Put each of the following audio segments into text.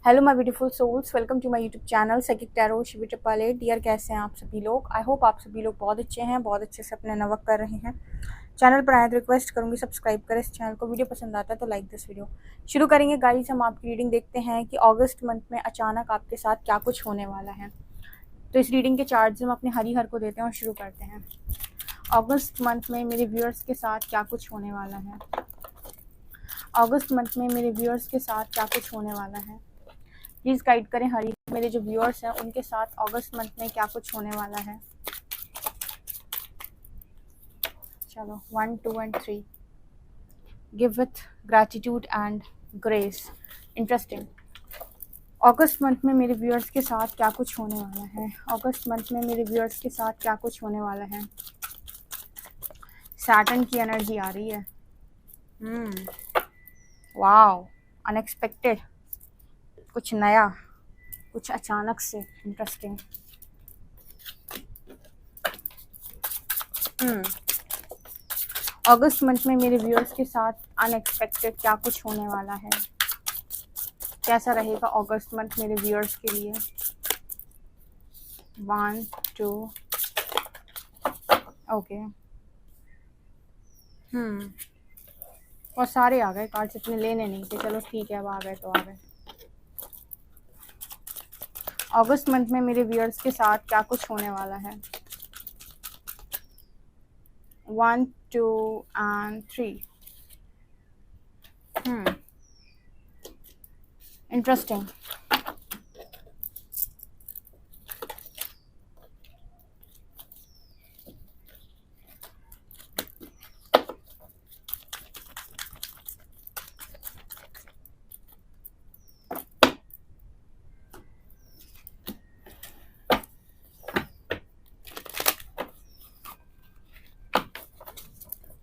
Hello my beautiful souls, welcome to my YouTube channel psychic tarot Shivi triple. Dear, कैसे हैं आप सभी लोग? आई होप आप सभी लोग बहुत अच्छे हैं, बहुत अच्छे से अपने नवक कर रहे हैं। चैनल पर आए तो रिक्वेस्ट करूंगी सब्सक्राइब करें इस चैनल को। वीडियो पसंद आता है तो लाइक दिस वीडियो। शुरू करेंगे गाइस, हम आपकी रीडिंग देखते हैं कि अगस्त मंथ में अचानक आपके साथ क्या कुछ होने वाला है। तो इस रीडिंग के चार्ट्स हम अपने हरिहर को देते हैं और शुरू करते हैं। अगस्त मंथ में मेरे व्यूअर्स के साथ क्या कुछ होने वाला है? अगस्त मंथ में मेरे व्यूअर्स के साथ क्या कुछ होने वाला है? प्लीज़ गाइड करें हरी, मेरे जो व्यूअर्स हैं उनके साथ अगस्त मंथ में क्या कुछ होने वाला है। चलो 1, 2 and 3। Give with gratitude and grace. Interesting. August month में मेरे व्यूअर्स के साथ क्या कुछ होने वाला है? अगस्त मंथ में मेरे व्यूअर्स के साथ क्या कुछ होने वाला है? सैटर्न की एनर्जी आ रही है। वाओ, अनएक्सपेक्टेड, कुछ नया, कुछ अचानक से। इंटरेस्टिंग। अगस्त मंथ में मेरे व्यूअर्स के साथ अनएक्सपेक्टेड क्या कुछ होने वाला है? कैसा रहेगा अगस्त मंथ मेरे व्यूअर्स के लिए? 1, 2। ओके। और सारे आ गए कार्ड्स, इतने लेने नहीं थे। चलो ठीक है, अब आ गए तो आ गए। अगस्त मंथ में मेरे व्यूअर्स के साथ क्या कुछ होने वाला है? 1, 2 एंड 3। इंटरेस्टिंग।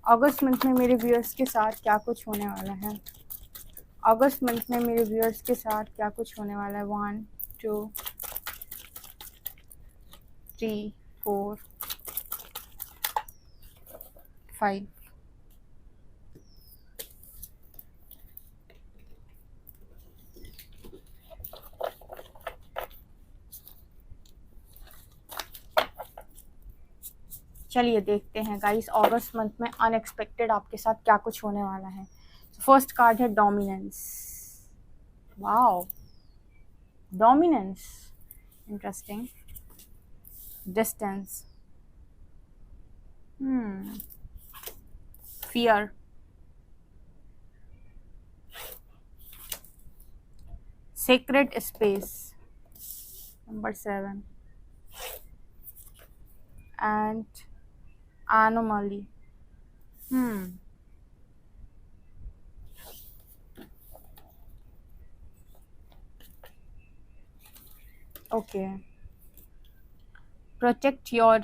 अगस्त मंथ में मेरे व्यूअर्स के साथ क्या कुछ होने वाला है? अगस्त मंथ में मेरे व्यूअर्स के साथ क्या कुछ होने वाला है? 1, 2, 3, 4, 5। चलिए देखते हैं गाइस, अगस्त मंथ में अनएक्सपेक्टेड आपके साथ क्या कुछ होने वाला है। फर्स्ट कार्ड है dominance. Wow, dominance, interesting. Distance, fear, secret space, number 7, and anomaly. Okay. Protect your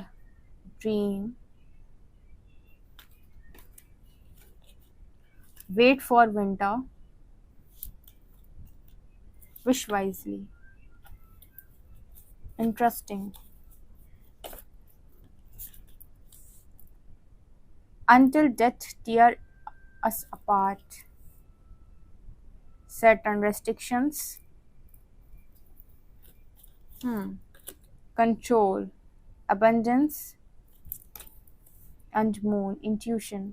dream. Wait for winter. Wish wisely. Interesting. Until death tear us apart. Certain restrictions. Control, abundance, and moon, intuition.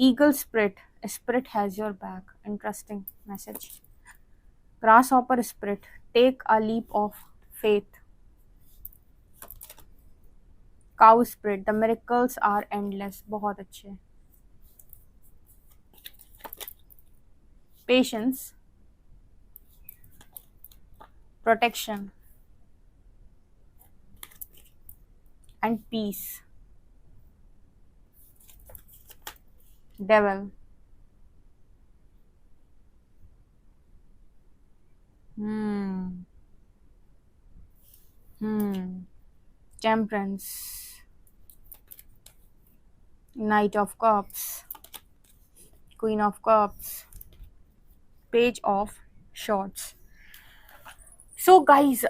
Eagle spirit. A spirit has your back. Interesting message. Grasshopper spirit. Take a leap of faith. Cow spirit. The miracles are endless. बहुत अच्छे. Patience. Protection. And peace. Devil. Temperance. Knight of Cups. Queen of Cups. Page of Swords. So guys,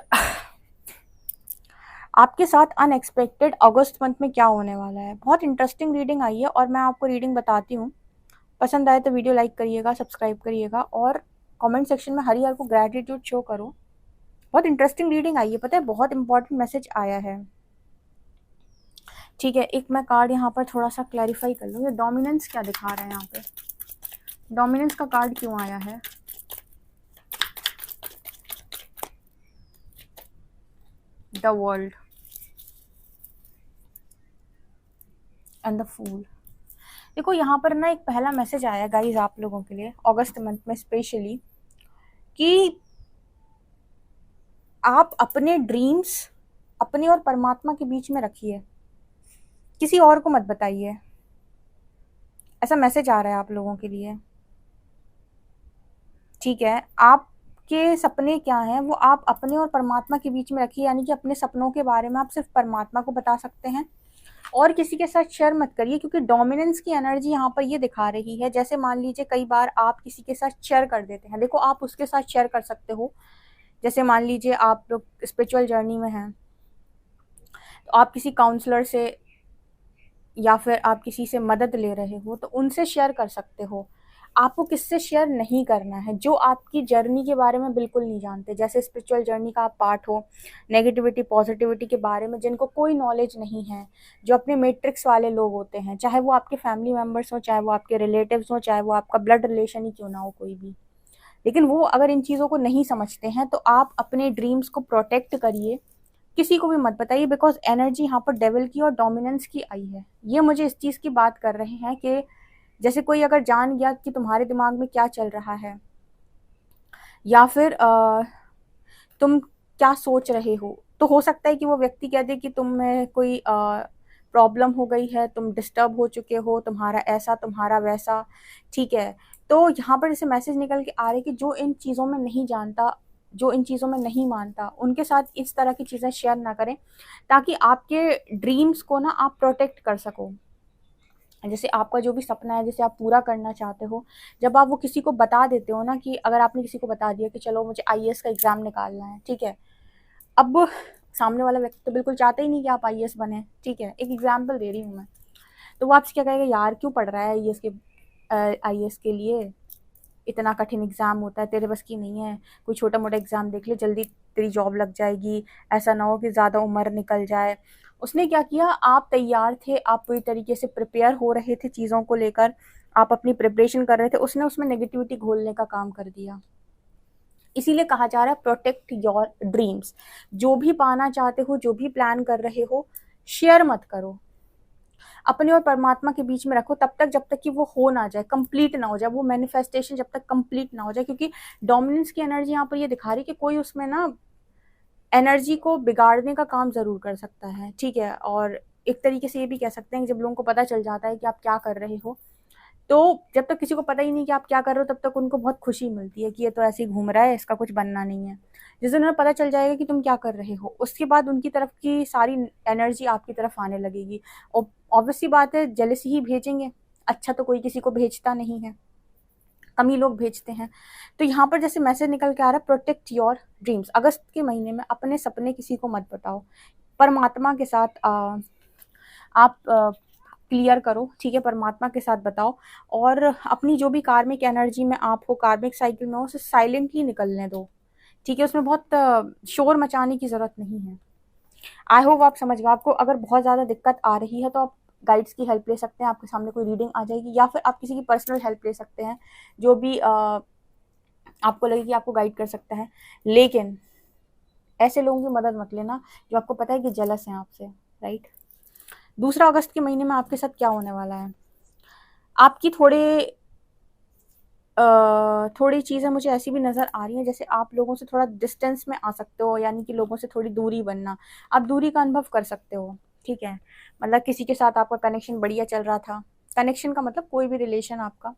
आपके साथ unexpected अगस्त month में क्या होने वाला है, बहुत इंटरेस्टिंग रीडिंग आई है और मैं आपको रीडिंग बताती हूँ। पसंद आए तो वीडियो लाइक करिएगा, सब्सक्राइब करिएगा और कमेंट सेक्शन में हर यार को ग्रैटिट्यूड शो करो। बहुत इंटरेस्टिंग रीडिंग आई है, पता है, बहुत इंपॉर्टेंट मैसेज आया है। ठीक है, एक मैं कार्ड यहाँ पर थोड़ा सा क्लैरिफाई कर लूँ। ये डोमिनेंस क्या दिखा रहा है यहाँ पे, डोमिनेंस का कार्ड क्यों आया है? The world and the fool. देखो यहाँ पर ना एक पहला मैसेज आया गाइज आप लोगों के लिए अगस्त मंथ में स्पेशली, कि आप अपने ड्रीम्स अपने और परमात्मा के बीच में रखिए, किसी और को मत बताइए। ऐसा मैसेज आ रहा है आप लोगों के लिए। ठीक है, आपके सपने क्या हैं वो आप अपने और परमात्मा के बीच में रखिए, यानी कि अपने सपनों के बारे में आप सिर्फ परमात्मा को बता सकते हैं और किसी के साथ शेयर मत करिए, क्योंकि डोमिनेंस की एनर्जी यहाँ पर ये दिखा रही है। जैसे मान लीजिए कई बार आप किसी के साथ शेयर कर देते हैं, देखो आप उसके साथ शेयर कर सकते हो। जैसे मान लीजिए आप लोग स्पिरिचुअल जर्नी में हैं, तो आप किसी काउंसलर से या फिर आप किसी से मदद ले रहे हो तो उनसे शेयर कर सकते हो। आपको किससे शेयर नहीं करना है, जो आपकी जर्नी के बारे में बिल्कुल नहीं जानते, जैसे स्पिरिचुअल जर्नी का आप पार्ट हो, नेगेटिविटी पॉजिटिविटी के बारे में जिनको कोई नॉलेज नहीं है, जो अपने मैट्रिक्स वाले लोग होते हैं, चाहे वो आपके फैमिली मेम्बर्स हो, चाहे वो आपके रिलेटिव्स हो, चाहे वो आपका ब्लड रिलेशन ही क्यों ना हो कोई भी, लेकिन वो अगर इन चीज़ों को नहीं समझते हैं तो आप अपने ड्रीम्स को प्रोटेक्ट करिए, किसी को भी मत बताइए, बिकॉज एनर्जी यहाँ पर डेविल की और डोमिनेंस की आई है। ये मुझे इस चीज़ की बात कर रहे हैं कि जैसे कोई अगर जान गया कि तुम्हारे दिमाग में क्या चल रहा है या फिर तुम क्या सोच रहे हो, तो हो सकता है कि वो व्यक्ति कह दे कि तुम में कोई प्रॉब्लम हो गई है, तुम डिस्टर्ब हो चुके हो, तुम्हारा ऐसा तुम्हारा वैसा। ठीक है, तो यहाँ पर जैसे मैसेज निकल के आ रहे कि जो इन चीज़ों में नहीं जानता, जो इन चीज़ों में नहीं मानता, उनके साथ इस तरह की चीज़ें शेयर ना करें, ताकि आपके ड्रीम्स को ना आप प्रोटेक्ट कर सको। जैसे आपका जो भी सपना है, जैसे आप पूरा करना चाहते हो, जब आप वो किसी को बता देते हो ना, कि अगर आपने किसी को बता दिया कि चलो मुझे आईएएस का एग्ज़ाम निकालना है, ठीक है, अब सामने वाला व्यक्ति तो बिल्कुल चाहता ही नहीं कि आप आईएएस बने, ठीक है, एक एग्जाम्पल दे रही हूँ मैं, तो वो आपसे क्या कहेगा, यार क्यों पढ़ रहा है आईएएस के लिए, इतना कठिन एग्ज़ाम होता है, तेरे बस की नहीं है, कोई छोटा मोटा एग्ज़ाम देख ले, जल्दी तेरी जॉब लग जाएगी, ऐसा ना हो कि ज़्यादा उम्र निकल जाए। उसने क्या किया, आप तैयार थे, आप पूरी तरीके से प्रिपेयर हो रहे थे चीज़ों को लेकर, आप अपनी प्रिपरेशन कर रहे थे, उसने उसमें नेगेटिविटी घोलने का काम कर दिया। इसीलिए कहा जा रहा है प्रोटेक्ट योर ड्रीम्स। जो भी पाना चाहते हो, जो भी प्लान कर रहे हो, शेयर मत करो, अपने और परमात्मा के बीच में रखो, तब तक जब तक कि वो हो ना जाए, कंप्लीट ना हो जाए, वो मैनिफेस्टेशन जब तक कंप्लीट ना हो जाए, क्योंकि डोमिनेंस की एनर्जी यहाँ पर ये दिखा रही कि कोई उसमें ना एनर्जी को बिगाड़ने का काम ज़रूर कर सकता है। ठीक है, और एक तरीके से ये भी कह सकते हैं कि जब लोगों को पता चल जाता है कि आप क्या कर रहे हो, तो जब तक किसी को पता ही नहीं कि आप क्या कर रहे हो, तब तक उनको बहुत खुशी मिलती है कि ये तो ऐसे ही घूम रहा है, इसका कुछ बनना नहीं है। जिस दिन उन्हें पता चल जाएगा कि तुम क्या कर रहे हो, उसके बाद उनकी तरफ की सारी एनर्जी आपकी तरफ आने लगेगी, और ऑब्वियस सी बात है जेलसी ही भेजेंगे, अच्छा तो कोई किसी को भेजता नहीं है, कम ही लोग भेजते हैं। तो यहाँ पर जैसे मैसेज निकल के आ रहा है, प्रोटेक्ट योर ड्रीम्स। अगस्त के महीने में अपने सपने किसी को मत बताओ, परमात्मा के साथ आप क्लियर करो, ठीक है, परमात्मा के साथ बताओ, और अपनी जो भी कार्मिक एनर्जी में आप हो, कार्मिक साइकिल में हो, उसे साइलेंटली निकलने दो, ठीक है, उसमें बहुत शोर मचाने की ज़रूरत नहीं है। आई होप आप समझ गए। आपको अगर बहुत ज़्यादा दिक्कत आ रही है तो आप गाइड्स की हेल्प ले सकते हैं, आपके सामने कोई रीडिंग आ जाएगी, या फिर आप किसी की पर्सनल हेल्प ले सकते हैं, जो भी आपको लगे कि आपको गाइड कर सकता है। लेकिन ऐसे लोगों की मदद मत लेना जो आपको पता है कि जेलस हैं आपसे, राइट। दूसरा, अगस्त के महीने में आपके साथ क्या होने वाला है, आपकी थोड़ी चीज़ें मुझे ऐसी भी नज़र आ रही हैं, जैसे आप लोगों से थोड़ा डिस्टेंस में आ सकते हो, यानी कि लोगों से थोड़ी दूरी बनना, आप दूरी का अनुभव कर सकते हो, ठीक है, मतलब किसी के साथ आपका कनेक्शन बढ़िया चल रहा था, कनेक्शन का मतलब कोई भी रिलेशन आपका,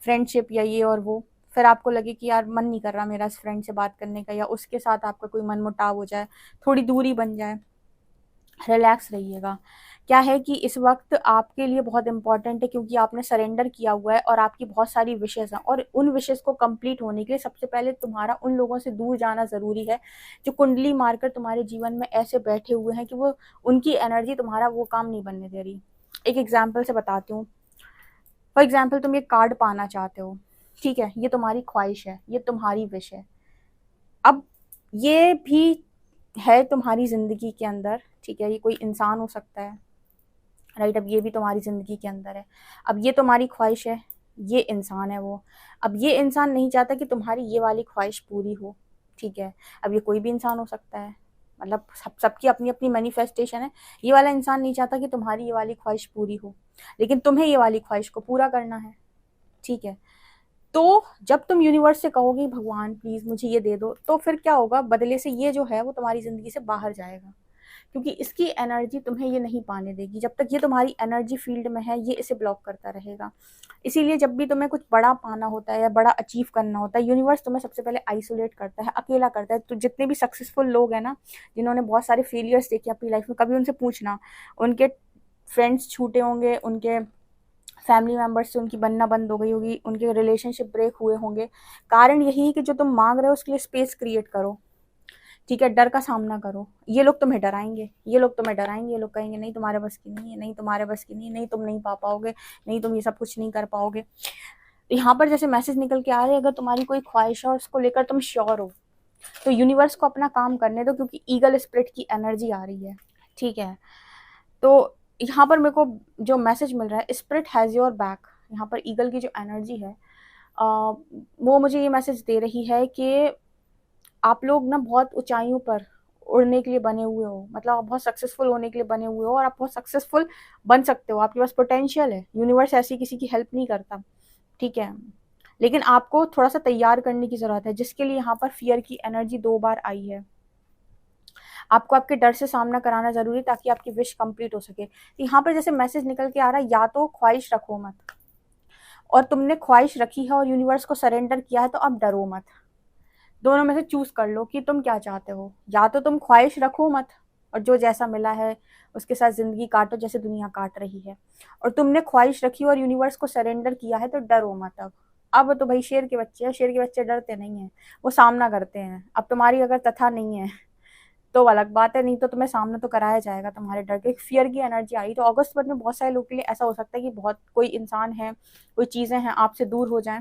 फ्रेंडशिप या ये और वो, फिर आपको लगे कि यार मन नहीं कर रहा मेरा इस फ्रेंड से बात करने का, या उसके साथ आपका कोई मनमुटाव हो जाए, थोड़ी दूरी बन जाए, रिलैक्स रहिएगा, क्या है कि इस वक्त आपके लिए बहुत इंपॉर्टेंट है, क्योंकि आपने सरेंडर किया हुआ है और आपकी बहुत सारी विशेज़ हैं, और उन विशेज़ को कंप्लीट होने के लिए सबसे पहले तुम्हारा उन लोगों से दूर जाना ज़रूरी है जो कुंडली मारकर तुम्हारे जीवन में ऐसे बैठे हुए हैं कि वो उनकी एनर्जी तुम्हारा वो काम नहीं बनने दे रही। एक एग्जाम्पल से बताती हूँ। फॉर एग्जाम्पल, तुम ये कार्ड पाना चाहते हो, ठीक है, ये तुम्हारी ख्वाहिश है, ये तुम्हारी विश है। अब ये भी है तुम्हारी ज़िंदगी के अंदर, ठीक है, ये कोई इंसान हो सकता है, राइट। अब ये भी तुम्हारी ज़िंदगी के अंदर है। अब ये तुम्हारी ख्वाहिश है, ये इंसान है वो। अब ये इंसान नहीं चाहता कि तुम्हारी ये वाली ख्वाहिश पूरी हो, ठीक है। अब ये कोई भी इंसान हो सकता है, मतलब सबकी अपनी अपनी मैनिफेस्टेशन है। ये वाला इंसान नहीं चाहता कि तुम्हारी ये वाली ख्वाहिश पूरी हो, लेकिन तुम्हें ये वाली ख्वाहिश को पूरा करना है, ठीक है। तो जब तुम यूनिवर्स से कहोगे भगवान प्लीज़ मुझे ये दे दो, तो फिर क्या होगा, बदले से ये जो है वो तुम्हारी ज़िंदगी से बाहर जाएगा, क्योंकि इसकी एनर्जी तुम्हें ये नहीं पाने देगी। जब तक ये तुम्हारी एनर्जी फील्ड में है, ये इसे ब्लॉक करता रहेगा। इसीलिए जब भी तुम्हें कुछ बड़ा पाना होता है या बड़ा अचीव करना होता है, यूनिवर्स तुम्हें सबसे पहले आइसोलेट करता है, अकेला करता है। तो जितने भी सक्सेसफुल लोग हैं ना, जिन्होंने बहुत सारे फेलियर्स देखे अपनी लाइफ में, कभी उनसे पूछना, उनके फ्रेंड्स छूटे होंगे, उनके फैमिली मेम्बर्स से उनकी बनना बंद हो गई होगी, उनके रिलेशनशिप ब्रेक हुए होंगे। कारण यही है कि जो तुम मांग रहे हो उसके लिए स्पेस क्रिएट करो, ठीक है, डर का सामना करो। ये लोग तुम्हें डराएंगे, ये लोग तुम्हें डराएंगे, ये लोग कहेंगे नहीं तुम्हारे बस की नहीं है, नहीं तुम्हारे बस की नहीं है, नहीं तुम नहीं पा पाओगे, नहीं तुम ये सब कुछ नहीं कर पाओगे। तो यहाँ पर जैसे मैसेज निकल के आ रहे हैं, अगर तुम्हारी कोई ख्वाहिश है और उसको लेकर तुम श्योर हो, तो यूनिवर्स को अपना काम करने दो, क्योंकि ईगल स्पिरिट की एनर्जी आ रही है, ठीक है। तो यहाँ पर मेरे को जो मैसेज मिल रहा है, स्पिरिट हैज़ योर बैक। यहाँ पर ईगल की जो एनर्जी है, वो मुझे ये मैसेज दे रही है कि आप लोग ना बहुत ऊंचाइयों पर उड़ने के लिए बने हुए हो, मतलब आप बहुत सक्सेसफुल होने के लिए बने हुए हो, और आप बहुत सक्सेसफुल बन सकते हो, आपके पास पोटेंशियल है। यूनिवर्स ऐसी किसी की हेल्प नहीं करता, ठीक है, लेकिन आपको थोड़ा सा तैयार करने की ज़रूरत है, जिसके लिए यहाँ पर फियर की एनर्जी 2 बार आई है। आपको आपके डर से सामना कराना ज़रूरी है, ताकि आपकी विश कंप्लीट हो सके। तो यहाँ पर जैसे मैसेज निकल के आ रहा है, या तो ख्वाहिश रखो मत, और तुमने ख्वाहिश रखी है और यूनिवर्स को सरेंडर किया है, तो अब डरो मत। दोनों में से चूज कर लो कि तुम क्या चाहते हो। या तो तुम ख्वाहिश रखो मत और जो जैसा मिला है उसके साथ ज़िंदगी काटो जैसे दुनिया काट रही है, और तुमने ख्वाहिश रखी और यूनिवर्स को सरेंडर किया है, तो डरो मत। अब तो भाई शेर के बच्चे हैं, शेर के बच्चे डरते नहीं हैं, वो सामना करते हैं। अब तुम्हारी अगर तथा नहीं है तो अलग बात है, नहीं तो तुम्हें सामना तो कराया जाएगा तुम्हारे डर के। फियर की एनर्जी आई, तो अगस्त मंथ में बहुत सारे लोग के लिए ऐसा हो सकता है कि बहुत कोई इंसान है, कोई चीज़ें हैं आपसे दूर हो जाएं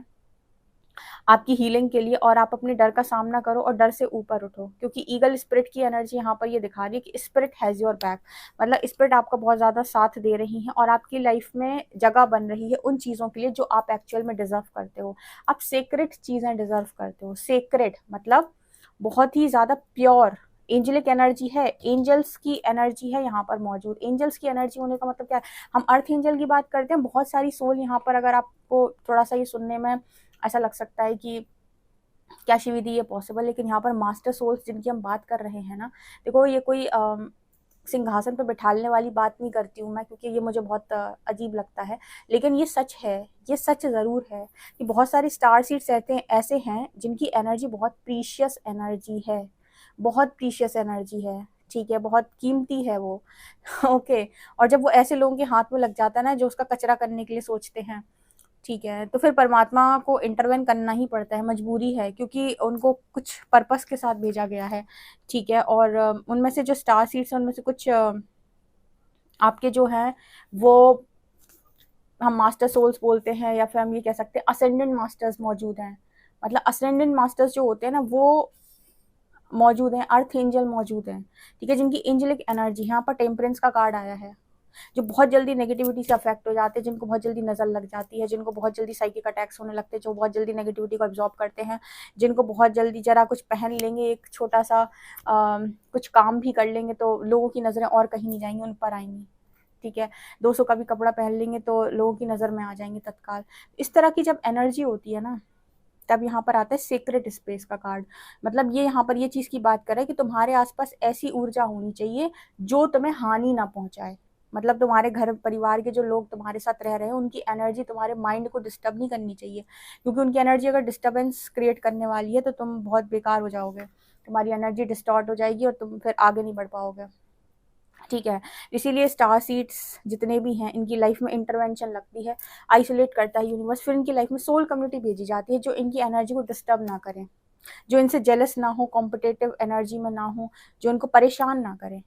आपकी हीलिंग के लिए, और आप अपने डर का सामना करो और डर से ऊपर उठो, क्योंकि ईगल स्पिरिट की एनर्जी यहाँ पर ये दिखा रही है कि स्पिरिट हैज़ योर बैक। मतलब स्पिरिट आपका बहुत ज़्यादा साथ दे रही है और आपकी लाइफ में जगह बन रही है उन चीज़ों के लिए जो आप एक्चुअल में डिजर्व करते हो। आप सेक्रेट चीज़ें डिजर्व करते हो। सेक्रेट मतलब बहुत ही ज़्यादा प्योर एंजलिक एनर्जी है, एंजल्स की एनर्जी है यहाँ पर मौजूद। एंजल्स की एनर्जी होने का मतलब क्या है, हम अर्थ एंजल की बात करते हैं, बहुत सारी सोल यहाँ पर, अगर आपको थोड़ा सा ये सुनने में ऐसा लग सकता है कि क्या शिविदी ये पॉसिबल, लेकिन यहाँ पर मास्टर सोल्स जिनकी हम बात कर रहे हैं ना, देखो ये कोई सिंहासन पर बिठालने वाली बात नहीं करती हूँ मैं, क्योंकि ये मुझे बहुत अजीब लगता है, लेकिन ये सच है, ये सच ज़रूर है कि बहुत सारे स्टार सीड्स ऐसे हैं जिनकी एनर्जी बहुत प्रीशियस एनर्जी है, बहुत प्रीशियस एनर्जी है, ठीक है, बहुत कीमती है वो ओके। और जब वो ऐसे लोगों के हाथ में लग जाता है ना, जो उसका कचरा करने के लिए सोचते हैं, ठीक है, तो फिर परमात्मा को इंटरवेन करना ही पड़ता है, मजबूरी है, क्योंकि उनको कुछ पर्पस के साथ भेजा गया है, ठीक है। और उनमें से जो स्टार सीड्स हैं उनमें से कुछ आपके जो हैं वो हम मास्टर सोल्स बोलते हैं, या फिर हम ये कह सकते हैं असेंडेंट मास्टर्स मौजूद हैं। मतलब असेंडेंट मास्टर्स जो होते हैं ना वो मौजूद हैं, अर्थ एंजल मौजूद हैं, ठीक है, जिनकी एंजलिक एनर्जी, यहाँ पर टेम्परेंस का कार्ड आया है, जो बहुत जल्दी नेगेटिविटी से अफेक्ट हो जाते हैं, जिनको बहुत जल्दी नज़र लग जाती है, जिनको बहुत जल्दी साइकिक अटैक्स होने लगते हैं, जो बहुत जल्दी नेगेटिविटी को एब्जॉर्ब करते हैं, जिनको बहुत जल्दी जरा कुछ पहन लेंगे, एक छोटा सा कुछ काम भी कर लेंगे तो लोगों की नज़रें और कहीं नहीं जाएंगी, उन पर आएंगी, ठीक है। 200 का भी कपड़ा पहन लेंगे तो लोगों की नज़र में आ जाएंगे तत्काल। इस तरह की जब एनर्जी होती है ना, तब यहाँ पर आता है सीक्रेट स्पेस का कार्ड। मतलब ये यहाँ पर ये चीज़ की बात कर रहा है कि तुम्हारे आसपास ऐसी ऊर्जा होनी चाहिए जो तुम्हें हानि ना पहुँचाए। मतलब तुम्हारे घर परिवार के जो लोग तुम्हारे साथ रह रहे हैं उनकी एनर्जी तुम्हारे माइंड को डिस्टर्ब नहीं करनी चाहिए, क्योंकि उनकी एनर्जी अगर डिस्टर्बेंस क्रिएट करने वाली है तो तुम बहुत बेकार हो जाओगे, तुम्हारी एनर्जी डिस्टॉर्ट हो जाएगी और तुम फिर आगे नहीं बढ़ पाओगे, ठीक है। इसीलिए स्टार सीड्स जितने भी हैं इनकी लाइफ में इंटरवेंशन लगती है, आइसोलेट करता है यूनिवर्स, फिर इनकी लाइफ में सोल कम्युनिटी भेजी जाती है जो इनकी एनर्जी को डिस्टर्ब ना करें, जो इनसे जेलस ना हो, कॉम्पिटेटिव एनर्जी में ना हो, जो इनको परेशान ना करें।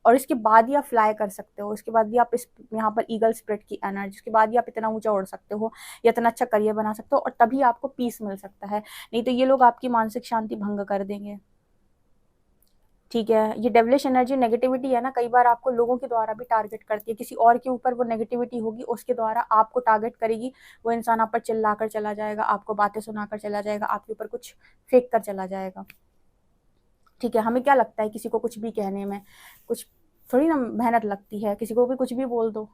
और इसके बाद ही आप फ्लाई कर सकते हो, इसके बाद ही आप इस यहाँ पर ईगल स्प्रिट की एनर्जी, इसके बाद ही आप इतना ऊंचा उड़ सकते हो या इतना अच्छा करियर बना सकते हो, और तभी आपको पीस मिल सकता है। नहीं तो ये लोग आपकी मानसिक शांति भंग कर देंगे। ठीक है, ये डेविलिश एनर्जी नेगेटिविटी है ना, कई बार आपको लोगों के द्वारा भी टारगेट करती है, किसी और के ऊपर वो नेगेटिविटी होगी, उसके द्वारा आपको टारगेट करेगी। वो इंसान आप पर चिल्लाकर चला जाएगा, आपको बातें सुनाकर चला जाएगा, आपके ऊपर कुछ फेंक कर चला जाएगा। ठीक है, हमें क्या लगता है किसी को कुछ भी कहने में, कुछ थोड़ी ना मेहनत लगती है, किसी को भी कुछ भी बोल दो।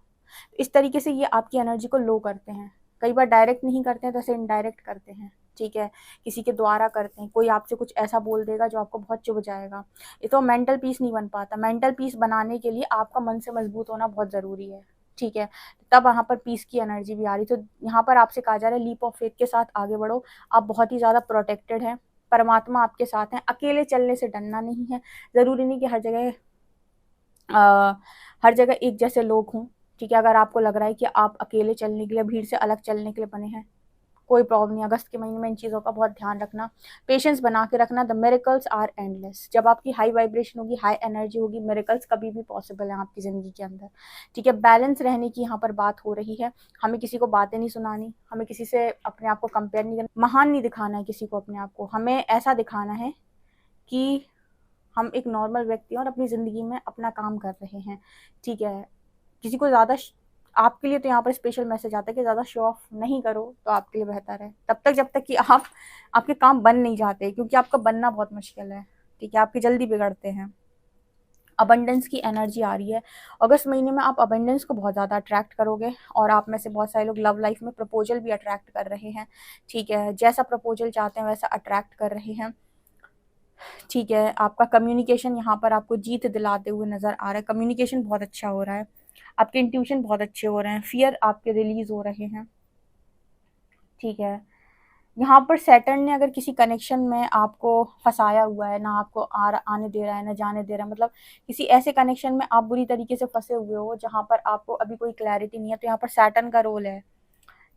इस तरीके से ये आपकी एनर्जी को लो करते हैं। कई बार डायरेक्ट नहीं करते हैं तो ऐसे इनडायरेक्ट करते हैं। ठीक है, किसी के द्वारा करते हैं, कोई आपसे कुछ ऐसा बोल देगा जो आपको बहुत चुभ जाएगा। ये तो मेंटल पीस नहीं बन पाता। मेंटल पीस बनाने के लिए आपका मन से मजबूत होना बहुत ज़रूरी है। ठीक है, तब वहाँ पर पीस की एनर्जी भी आ रही। तो यहाँ पर आपसे कहा जा रहा है लीप ऑफ फेथ के साथ आगे बढ़ो। आप बहुत ही ज़्यादा प्रोटेक्टेड हैं, परमात्मा आपके साथ हैं। अकेले चलने से डरना नहीं है। ज़रूरी नहीं कि हर जगह एक जैसे लोग हों। ठीक है, अगर आपको लग रहा है कि आप अकेले चलने के लिए, भीड़ से अलग चलने के लिए बने हैं, कोई प्रॉब्लम नहीं। अगस्त के महीने में इन चीज़ों का बहुत ध्यान रखना, पेशेंस बना के रखना। The miracles are endless. जब आपकी हाई वाइब्रेशन होगी, हाई एनर्जी होगी, मिरेकल्स कभी भी पॉसिबल है आपकी ज़िंदगी के अंदर। ठीक है, बैलेंस रहने की यहाँ पर बात हो रही है। हमें किसी को बातें नहीं सुनानी, हमें किसी से अपने आप को कंपेयर नहीं करना, महान नहीं दिखाना है किसी को अपने आप को। हमें ऐसा दिखाना है कि हम एक नॉर्मल व्यक्ति हैं और अपनी ज़िंदगी में अपना काम कर रहे हैं। ठीक है, किसी को ज़्यादा आपके लिए तो यहाँ पर स्पेशल मैसेज आता है कि ज़्यादा शो ऑफ नहीं करो तो आपके लिए बेहतर है, तब तक जब तक कि आपके काम बन नहीं जाते, क्योंकि आपका बनना बहुत मुश्किल है। ठीक है, आपके जल्दी बिगड़ते हैं। अबंडेंस की एनर्जी आ रही है। अगस्त महीने में आप अबंडेंस को बहुत ज़्यादा अट्रैक्ट करोगे, और आप में से बहुत सारे लोग लव लाइफ में प्रपोजल भी अट्रैक्ट कर रहे हैं। ठीक है, जैसा प्रपोजल चाहते हैं वैसा अट्रैक्ट कर रहे हैं। ठीक है, आपका कम्युनिकेशन यहाँ पर आपको जीत दिलाते हुए नज़र आ रहा है। कम्युनिकेशन बहुत अच्छा हो रहा है, आपके इंट्यूशन बहुत अच्छे हो रहे हैं, फियर आपके रिलीज हो रहे हैं। ठीक है, यहाँ पर सैटर्न ने अगर किसी कनेक्शन में आपको फंसाया हुआ है, ना आपको आने दे रहा है, ना जाने दे रहा है, मतलब किसी ऐसे कनेक्शन में आप बुरी तरीके से फंसे हुए हो जहाँ पर आपको अभी कोई क्लैरिटी नहीं है, तो यहाँ पर सैटर्न का रोल है।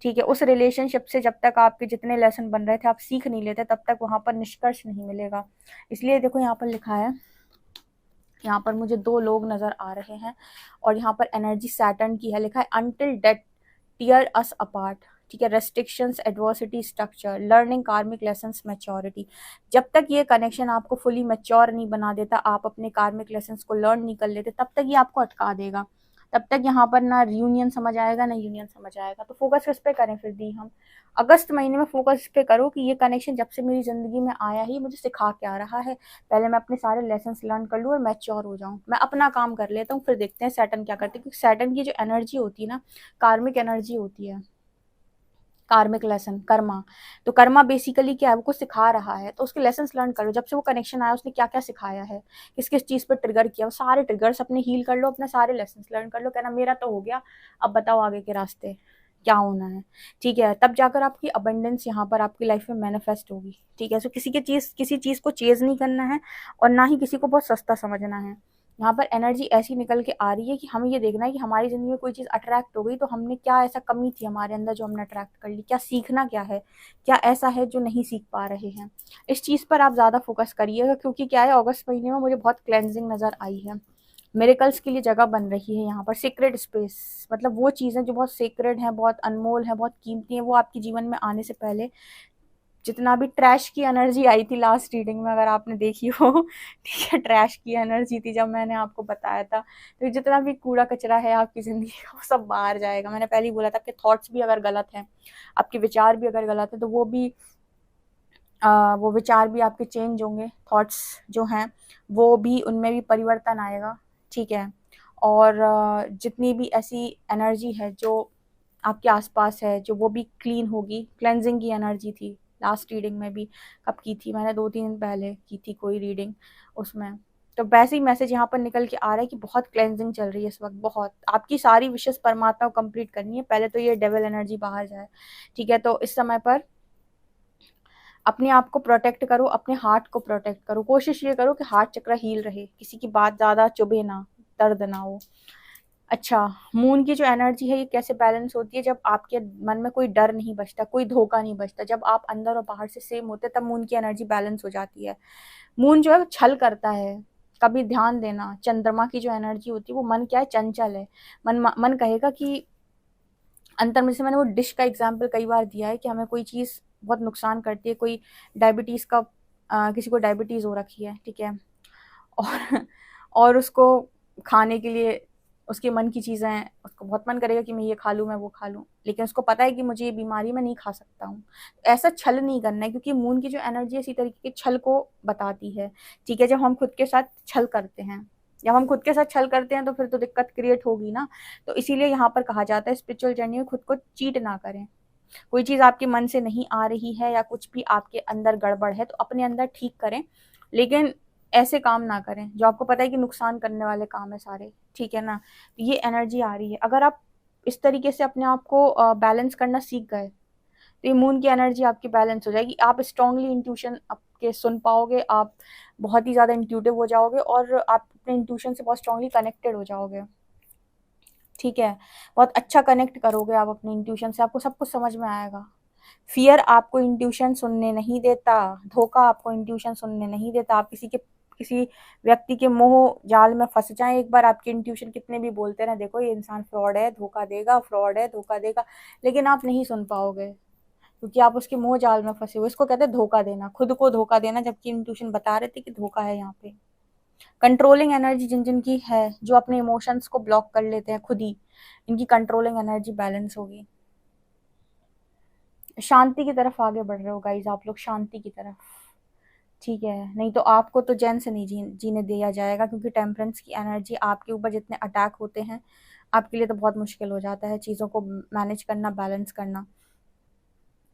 ठीक है, उस रिलेशनशिप से जब तक आपके जितने लेसन बन रहे थे आप सीख नहीं लेते, तब तक वहाँ पर निष्कर्ष नहीं मिलेगा। इसलिए देखो यहाँ पर लिखा है, यहाँ पर मुझे 2 लोग नज़र आ रहे हैं, और यहाँ पर एनर्जी सैटर्न की है। लिखा है अनटिल डेथ टीयर अस अपार्ट। ठीक है, रेस्ट्रिक्शंस, एडवर्सिटी, स्ट्रक्चर, लर्निंग, कार्मिक लेसन्स, मैच्योरिटी। जब तक ये कनेक्शन आपको फुली मैच्योर नहीं बना देता, आप अपने कार्मिक लेसन्स को लर्न नहीं कर लेते, तब तक ये आपको अटका देगा। तब तक यहाँ पर ना रियूनियन समझ आएगा, ना यूनियन समझ आएगा। तो फोकस किस पे करें फिर दी हम? अगस्त महीने में फोकस पे करो कि ये कनेक्शन जब से मेरी ज़िंदगी में आया ही मुझे सिखा क्या रहा है। पहले मैं अपने सारे लेसन्स लर्न कर लूँ और मैच्योर हो जाऊँ, मैं अपना काम कर लेता हूँ, फिर देखते हैं सैटर्न क्या करते हैं। क्योंकि सैटर्न की जो एनर्जी होती है ना, कार्मिक एनर्जी होती है। कार्मिक लेसन, कर्मा। तो कर्मा बेसिकली क्या है, वो कुछ सिखा रहा है, तो उसके लेसन्स लर्न करो। जब से वो कनेक्शन आया उसने क्या क्या सिखाया है, किस किस चीज़ पर ट्रिगर किया, वो सारे ट्रिगर्स अपने हील कर लो, अपने सारे लेसन्स लर्न कर लो। कहना मेरा तो हो गया, अब बताओ आगे के रास्ते क्या होना है। ठीक है, तब जाकर आपकी अबंडेंस यहाँ पर आपकी लाइफ में मैनिफेस्ट होगी। ठीक है, सो किसी चीज़ को चेज़ नहीं करना है, और ना ही किसी को बहुत सस्ता समझना है। यहाँ पर एनर्जी ऐसी निकल के आ रही है कि हमें ये देखना है कि हमारी ज़िंदगी में कोई चीज़ अट्रैक्ट हो गई तो हमने क्या ऐसा कमी थी हमारे अंदर जो हमने अट्रैक्ट कर ली, क्या सीखना क्या है, क्या ऐसा है जो नहीं सीख पा रहे हैं। इस चीज़ पर आप ज़्यादा फोकस करिएगा, क्योंकि क्या है, अगस्त महीने में मुझे बहुत क्लेंजिंग नज़र आई है। मिरेकल्स के लिए जगह बन रही है यहाँ पर। सीक्रेट स्पेस, मतलब वो चीज़ें जो बहुत सीक्रेट हैं, बहुत अनमोल हैं, बहुत कीमती हैं, वो आपके जीवन में आने से पहले जितना भी ट्रैश की एनर्जी आई थी लास्ट रीडिंग में, अगर आपने देखी हो, ठीक है, ट्रैश की एनर्जी थी जब मैंने आपको बताया था, तो जितना भी कूड़ा कचरा है आपकी ज़िंदगी का वो सब बाहर जाएगा। मैंने पहले ही बोला था, आपके थॉट्स भी अगर गलत हैं, आपके विचार भी अगर गलत हैं, तो वो विचार भी आपके चेंज होंगे, थॉट्स जो हैं वो भी, उनमें भी परिवर्तन आएगा। ठीक है, और जितनी भी ऐसी एनर्जी है जो आपके आसपास है, जो वो भी क्लीन होगी। क्लेंजिंग की एनर्जी थी लास्ट रीडिंग में भी। कब की थी मैंने? 2-3 दिन पहले की थी कोई रीडिंग उसमें। तो वैसे ही मैसेज यहाँ पर निकल के आ रहा है कि बहुत क्लेंजिंग चल रही है इस वक्त, बहुत। आपकी सारी विशेष परमात्मा को कंप्लीट करनी है, पहले तो ये डेविल एनर्जी बाहर जाए। ठीक है, तो इस समय पर अपने आप को प्रोटेक्ट करो, अपने हार्ट को प्रोटेक्ट करो। कोशिश ये करो कि हार्ट चक्र हील रहे, किसी की बात ज़्यादा चुभे ना, दर्द ना हो। अच्छा, मून की जो एनर्जी है ये कैसे बैलेंस होती है? जब आपके मन में कोई डर नहीं बचता, कोई धोखा नहीं बचता, जब आप अंदर और बाहर से सेम होते तब मून की एनर्जी बैलेंस हो जाती है। मून जो है वो छल करता है, कभी ध्यान देना। चंद्रमा की जो एनर्जी होती है वो मन क्या है, चंचल है। मन कहेगा कि अंतर में से मैंने वो डिश का एग्जाम्पल कई बार दिया है कि हमें कोई चीज़ बहुत नुकसान करती है, कोई डायबिटीज़ का किसी को डायबिटीज़ हो रखी है, ठीक है, और और उसको खाने के लिए उसके मन की चीज़ें हैं, उसको बहुत मन करेगा कि मैं ये खा लूँ, मैं वो खा लूँ, लेकिन उसको पता है कि मुझे ये बीमारी मैं नहीं खा सकता हूँ। ऐसा छल नहीं करना है, क्योंकि मून की जो एनर्जी है इसी तरीके के छल को बताती है, ठीक है। जब हम खुद के साथ छल करते हैं, जब हम खुद के साथ छल करते हैं तो फिर तो दिक्कत क्रिएट होगी ना। तो इसीलिए यहाँ पर कहा जाता है स्पिरिचुअल जर्नी में खुद को चीट ना करें। कोई चीज़ आपके मन से नहीं आ रही है या कुछ भी आपके अंदर गड़बड़ है तो अपने अंदर ठीक करें, लेकिन ऐसे काम ना करें जो आपको पता है कि नुकसान करने वाले काम है सारे, ठीक है ना। तो ये एनर्जी आ रही है, अगर आप इस तरीके से अपने आप को बैलेंस करना सीख गए तो ये मून की एनर्जी आपकी बैलेंस हो जाएगी। आप स्ट्रांगली इंट्यूशन आपके सुन पाओगे, आप बहुत ही ज़्यादा इंट्यूटिव हो जाओगे और आप अपने इंट्यूशन से बहुत स्ट्रांगली कनेक्टेड हो जाओगे, ठीक है। बहुत अच्छा कनेक्ट करोगे आप अपने इंट्यूशन से, आपको सब कुछ समझ में आएगा। फियर आपको इंट्यूशन सुनने नहीं देता, धोखा आपको इंट्यूशन सुनने नहीं देता। आप किसी व्यक्ति के मोह जाल में फंस जाएं एक बार, आपके इंट्यूशन कितने भी बोलते रहे देखो ये इंसान फ्रॉड है, धोखा देगा, फ्रॉड है, धोखा देगा, लेकिन आप नहीं सुन पाओगे क्योंकि आप उसके मोह जाल में फंसे हो। इसको कहते हैं धोखा देना, खुद को धोखा देना, जबकि इंट्यूशन बता रहे थे कि धोखा है यहाँ पे। कंट्रोलिंग एनर्जी जिन जिन की है, जो अपने इमोशंस को ब्लॉक कर लेते हैं खुद ही, इनकी कंट्रोलिंग एनर्जी बैलेंस होगी। शांति की तरफ आगे बढ़ रहे हो गाइज आप लोग, शांति की तरफ, ठीक है। नहीं तो आपको तो चैन से नहीं जीने दिया जाएगा, क्योंकि टेम्परेंस की एनर्जी आपके ऊपर जितने अटैक होते हैं आपके लिए तो बहुत मुश्किल हो जाता है चीज़ों को मैनेज करना, बैलेंस करना।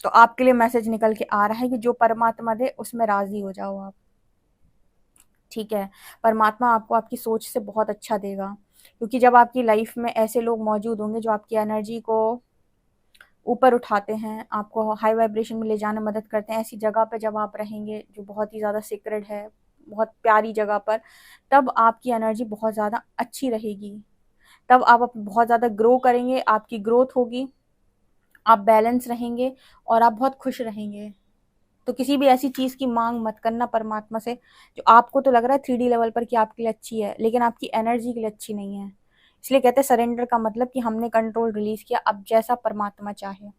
तो आपके लिए मैसेज निकल के आ रहा है कि जो परमात्मा दे उसमें राजी हो जाओ आप, ठीक है। परमात्मा आपको आपकी सोच से बहुत अच्छा देगा, क्योंकि जब आपकी लाइफ में ऐसे लोग मौजूद होंगे जो आपकी एनर्जी को ऊपर उठाते हैं, आपको हाई वाइब्रेशन में ले जाने में मदद करते हैं, ऐसी जगह पे जब आप रहेंगे जो बहुत ही ज़्यादा सीक्रेट है, बहुत प्यारी जगह पर, तब आपकी एनर्जी बहुत ज़्यादा अच्छी रहेगी। तब आप बहुत ज़्यादा ग्रो करेंगे, आपकी ग्रोथ होगी, आप बैलेंस रहेंगे और आप बहुत खुश रहेंगे। तो किसी भी ऐसी चीज़ की मांग मत करना परमात्मा से जो आपको तो लग रहा है 3D लेवल पर कि आपके लिए अच्छी है, लेकिन आपकी एनर्जी के लिए अच्छी नहीं है। इसलिए कहते हैं सरेंडर का मतलब कि हमने कंट्रोल रिलीज किया, अब जैसा परमात्मा चाहे।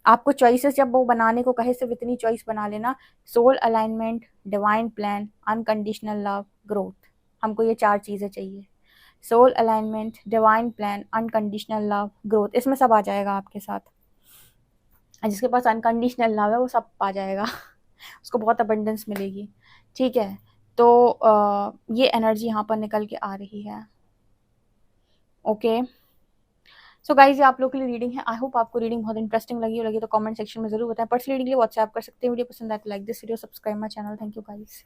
आपको चॉइसेस जब वो बनाने को कहे सिर्फ इतनी चॉइस बना लेना, soul alignment, divine plan, unconditional love, growth. हमको ये 4 चीज़ें चाहिए, soul alignment, divine plan, unconditional love, growth. इसमें सब आ जाएगा आपके साथ। जिसके पास अनकंडीशनल लव है वो सब पा जाएगा उसको बहुत अबंडेंस मिलेगी, ठीक है। तो ये एनर्जी यहाँ पर निकल के आ रही है, ओके। सो गाइज ये आप लोग के लिए रीडिंग है। आई होप आपको रीडिंग बहुत इंटरेस्टिंग लगी तो कमेंट सेक्शन में जरूर बताएं। पर्सनल रीडिंग के लिए व्हाट्सएप कर सकते हैं। वीडियो पसंद आए तो like this video, subscribe my channel. Thank you guys.